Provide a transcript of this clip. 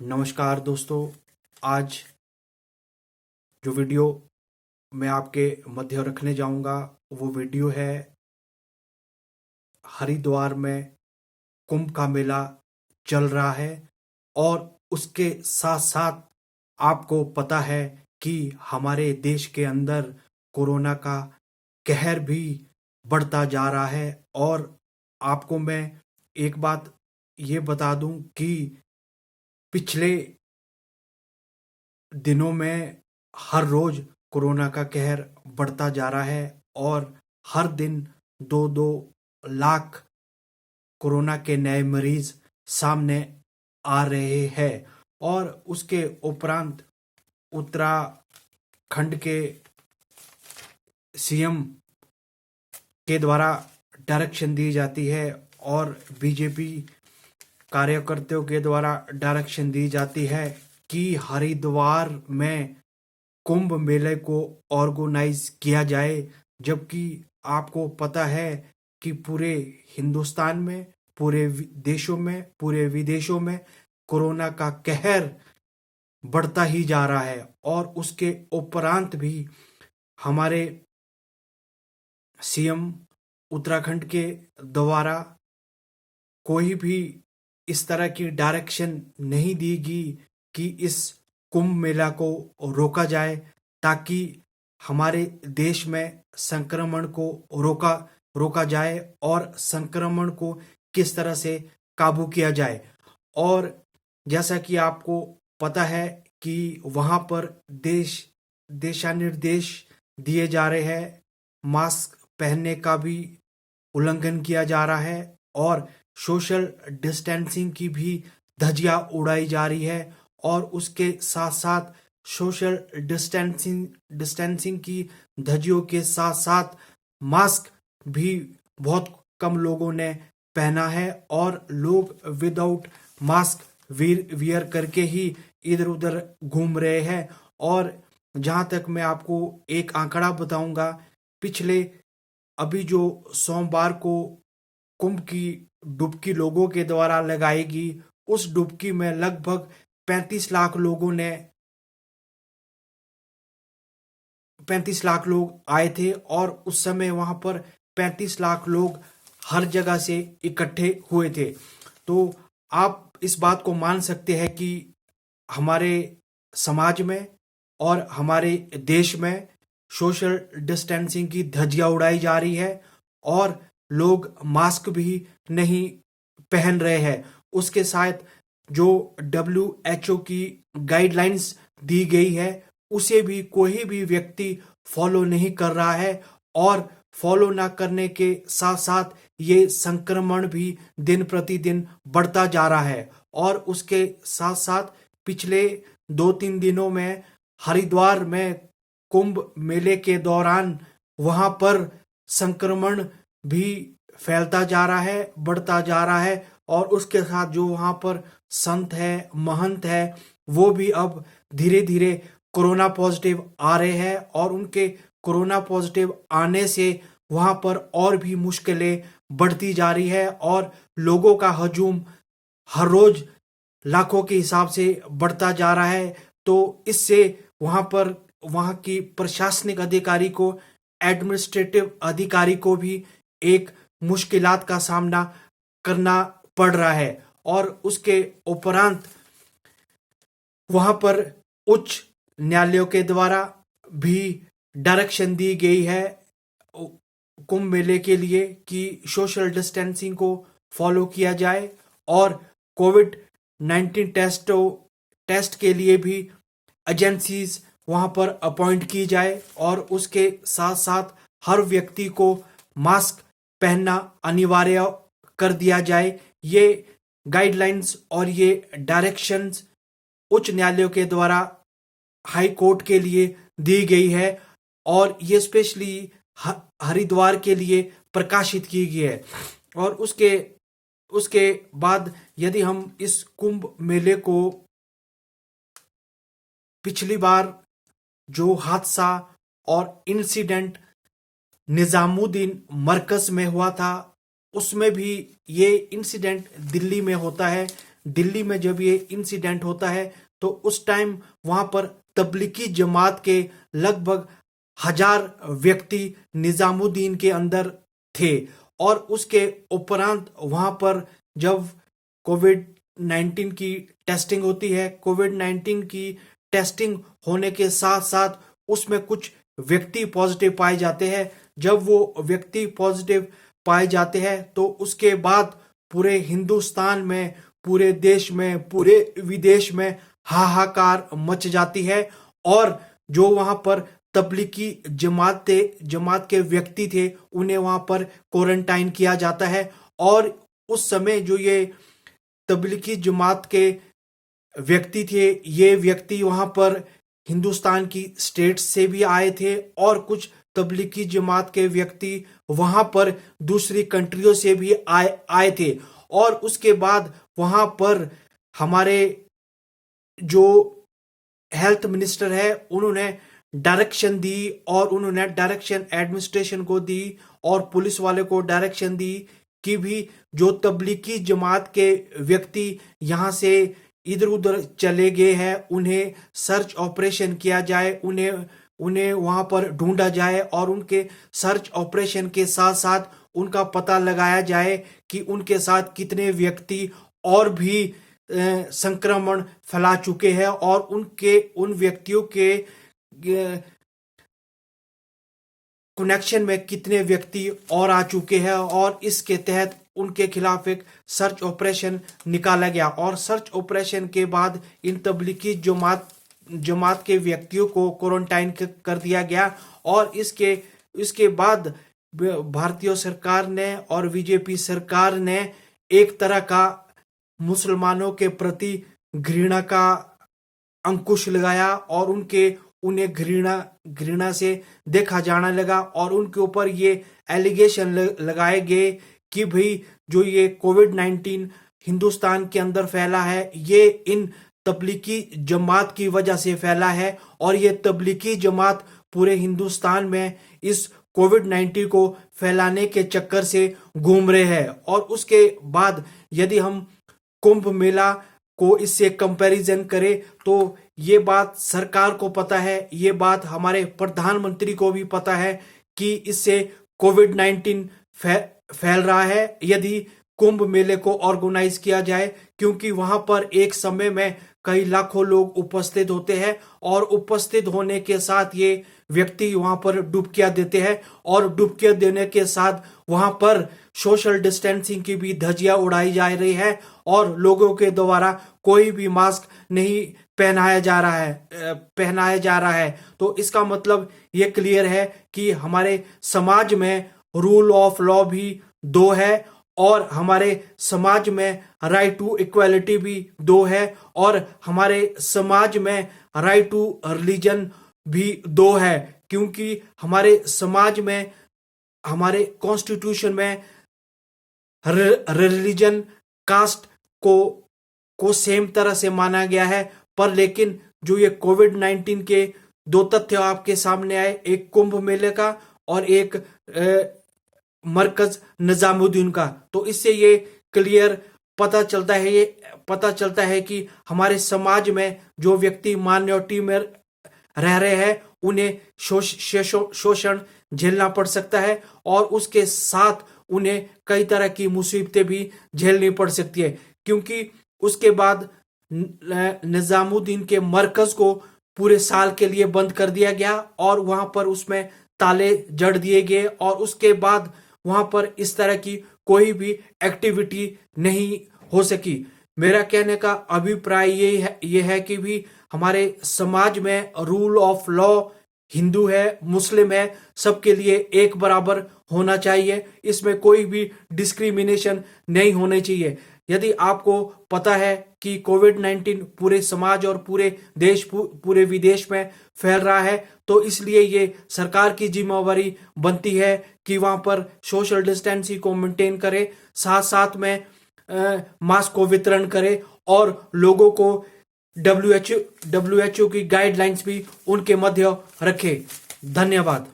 नमस्कार दोस्तों। आज जो वीडियो मैं आपके मध्य रखने जाऊंगा वो वीडियो है हरिद्वार में कुंभ का मेला चल रहा है और उसके साथ साथ आपको पता है कि हमारे देश के अंदर कोरोना का कहर भी बढ़ता जा रहा है। और आपको मैं एक बात ये बता दूं कि पिछले दिनों में हर रोज कोरोना का कहर बढ़ता जा रहा है और हर दिन 2-2 लाख कोरोना के नए मरीज सामने आ रहे हैं। और उसके उपरांत उत्तराखंड के सीएम के द्वारा डायरेक्शन दी जाती है और बीजेपी कार्यकर्ताओं के द्वारा डायरेक्शन दी जाती है कि हरिद्वार में कुंभ मेले को ऑर्गेनाइज किया जाए। जबकि आपको पता है कि पूरे हिंदुस्तान में, पूरे देशों में, पूरे विदेशों में कोरोना का कहर बढ़ता ही जा रहा है और उसके उपरांत भी हमारे सीएम उत्तराखंड के द्वारा कोई भी इस तरह की डायरेक्शन नहीं दी गई कि इस कुंभ मेला को रोका जाए, ताकि हमारे देश में संक्रमण को रोका जाए और संक्रमण को किस तरह से काबू किया जाए। और जैसा कि आपको पता है कि वहाँ पर दिशा निर्देश दिए जा रहे हैं, मास्क पहनने का भी उल्लंघन किया जा रहा है और सोशल डिस्टेंसिंग की भी धज्जियां उड़ाई जा रही है। और उसके साथ साथ सोशल डिस्टेंसिंग की धज्जियों के साथ साथ मास्क भी बहुत कम लोगों ने पहना है और लोग विदाउट मास्क वियर करके ही इधर उधर घूम रहे हैं। और जहां तक मैं आपको एक आंकड़ा बताऊंगा, पिछले अभी जो सोमवार को कुंभ की डुबकी लोगों के द्वारा लगाएगी, उस डुबकी में लगभग 35 लाख लोगों ने 35 लाख लोग आए थे और उस समय वहां पर 35 लाख लोग हर जगह से इकट्ठे हुए थे। तो आप इस बात को मान सकते हैं कि हमारे समाज में और हमारे देश में सोशल डिस्टेंसिंग की धज्जियां उड़ाई जा रही है और लोग मास्क भी नहीं पहन रहे हैं। उसके साथ जो WHO की गाइडलाइंस दी गई है उसे भी कोई भी व्यक्ति फॉलो नहीं कर रहा है और फॉलो ना करने के साथ साथ ये संक्रमण भी दिन प्रतिदिन बढ़ता जा रहा है। और उसके साथ साथ पिछले 2-3 दिनों में हरिद्वार में कुंभ मेले के दौरान वहां पर संक्रमण भी फैलता जा रहा है, बढ़ता जा रहा है। और उसके साथ जो वहां पर संत है, महंत है, वो भी अब धीरे धीरे कोरोना पॉजिटिव आ रहे हैं और उनके कोरोना पॉजिटिव आने से वहां पर और भी मुश्किलें बढ़ती जा रही है और लोगों का हजूम हर रोज लाखों के हिसाब से बढ़ता जा रहा है। तो इससे वहां की प्रशासनिक अधिकारी को, एडमिनिस्ट्रेटिव अधिकारी को भी एक मुश्किलात का सामना करना पड़ रहा है। और उसके उपरांत वहां पर उच्च न्यायालयों के द्वारा भी डायरेक्शन दी गई है कुंभ मेले के लिए कि सोशल डिस्टेंसिंग को फॉलो किया जाए और कोविड-19 टेस्ट के लिए भी एजेंसीज वहां पर अपॉइंट की जाए और उसके साथ साथ हर व्यक्ति को मास्क पहनना अनिवार्य कर दिया जाए। ये गाइडलाइंस और ये डायरेक्शंस उच्च न्यायालयों के द्वारा हाई कोर्ट के लिए दी गई है और ये स्पेशली हरिद्वार के लिए प्रकाशित की गई है। और उसके बाद यदि हम इस कुंभ मेले को, पिछली बार जो हादसा और इंसिडेंट निजामुद्दीन मरकज में हुआ था, उसमें भी ये इंसिडेंट दिल्ली में होता है दिल्ली में जब ये इंसिडेंट होता है तो उस टाइम वहां पर तबलीगी जमात के लगभग 1000 व्यक्ति निजामुद्दीन के अंदर थे। और उसके उपरांत वहां पर जब कोविड 19 की टेस्टिंग होती है, कोविड 19 की टेस्टिंग होने के साथ साथ उसमें कुछ व्यक्ति पॉजिटिव पाए जाते हैं। जब वो व्यक्ति पॉजिटिव पाए जाते हैं तो उसके बाद पूरे हिंदुस्तान में, पूरे देश में, पूरे विदेश में हाहाकार मच जाती है। और जो वहां पर तबलीगी जमात के व्यक्ति थे उन्हें वहां पर क्वारंटाइन किया जाता है। और उस समय जो ये तबलीगी जमात के व्यक्ति थे, ये व्यक्ति वहां पर हिंदुस्तान की स्टेट से भी आए थे और कुछ तबलीगी जमात के व्यक्ति वहां पर दूसरी कंट्रियों से भी आए थे। और उसके बाद वहां पर हमारे जो हेल्थ मिनिस्टर है उन्होंने डायरेक्शन दी और उन्होंने डायरेक्शन एडमिनिस्ट्रेशन को दी और पुलिस वाले को डायरेक्शन दी कि भी जो तबलीगी जमात के व्यक्ति यहाँ से इधर उधर चले गए हैं उन्हें सर्च ऑपरेशन किया जाए, उन्हें वहां पर ढूंढा जाए और उनके सर्च ऑपरेशन के साथ साथ उनका पता लगाया जाए कि उनके साथ कितने व्यक्ति और भी संक्रमण फैला चुके हैं और उन व्यक्तियों के कनेक्शन में कितने व्यक्ति और आ चुके हैं। और इसके तहत उनके खिलाफ एक सर्च ऑपरेशन निकाला गया और सर्च ऑपरेशन के बाद इन तबलीगी जमात के व्यक्तियों को क्वारंटाइन कर दिया गया। और इसके बाद भारतीय सरकार ने और बीजेपी सरकार ने एक तरह का मुसलमानों के प्रति घृणा का अंकुश लगाया और उन्हें घृणा से देखा जाने लगा और उनके ऊपर ये एलिगेशन लगाए गए कि भाई जो ये कोविड 19 हिंदुस्तान के अंदर फैला है ये इन तबलीगी जमात की वजह से फैला है और ये तबलीगी जमात पूरे हिंदुस्तान में इस कोविड 19 को फैलाने के चक्कर से घूम रहे हैं। और उसके बाद यदि हम कुंभ मेला को इससे कंपैरिजन करें तो ये बात सरकार को पता है, ये बात हमारे प्रधानमंत्री को भी पता है कि इससे कोविड 19 फैल रहा है यदि कुंभ मेले को ऑर्गेनाइज किया जाए, क्योंकि वहां पर एक समय में कई लाखों लोग उपस्थित होते हैं और उपस्थित होने के साथ ये व्यक्ति वहां पर डुबकियां देते हैं और डुबकियां देने के साथ वहां पर सोशल डिस्टेंसिंग की भी धज्जियां उड़ाई जा रही है और लोगों के द्वारा कोई भी मास्क नहीं पहनाया जा रहा है। तो इसका मतलब ये क्लियर है कि हमारे समाज में रूल ऑफ लॉ भी दो है और हमारे समाज में राइट टू इक्वालिटी भी दो है और हमारे समाज में राइट टू रिलीजन भी दो है, क्योंकि हमारे समाज में, हमारे कॉन्स्टिट्यूशन में रिलीजन कास्ट को सेम तरह से माना गया है। पर लेकिन जो ये कोविड 19 के दो तथ्य आपके सामने आए, एक कुंभ मेले का और एक मरकज निजामुद्दीन का, तो इससे ये क्लियर पता चलता है कि हमारे समाज में जो व्यक्ति माइनॉरिटी में रह रहे हैं उन्हें शोषण झेलना पड़ सकता है और उसके साथ उन्हें कई तरह की मुसीबतें भी झेलनी पड़ सकती है, क्योंकि उसके बाद निजामुद्दीन के मरकज को पूरे साल के लिए बंद कर दिया गया और वहां पर उसमें ताले जड़ दिए गए और उसके बाद वहां पर इस तरह की कोई भी एक्टिविटी नहीं हो सकी। मेरा कहने का अभिप्राय ये है कि भी हमारे समाज में रूल ऑफ लॉ हिंदू है, मुस्लिम है, सबके लिए एक बराबर होना चाहिए, इसमें कोई भी डिस्क्रिमिनेशन नहीं होनी चाहिए। यदि आपको पता है कि कोविड 19 पूरे समाज और पूरे विदेश में फैल रहा है, तो इसलिए ये सरकार की जिम्मेवारी बनती है कि वहां पर सोशल डिस्टेंसिंग को मेंटेन करे, साथ साथ में मास्क को वितरण करे और लोगों को WHO की गाइडलाइंस भी उनके मध्य रखे। धन्यवाद।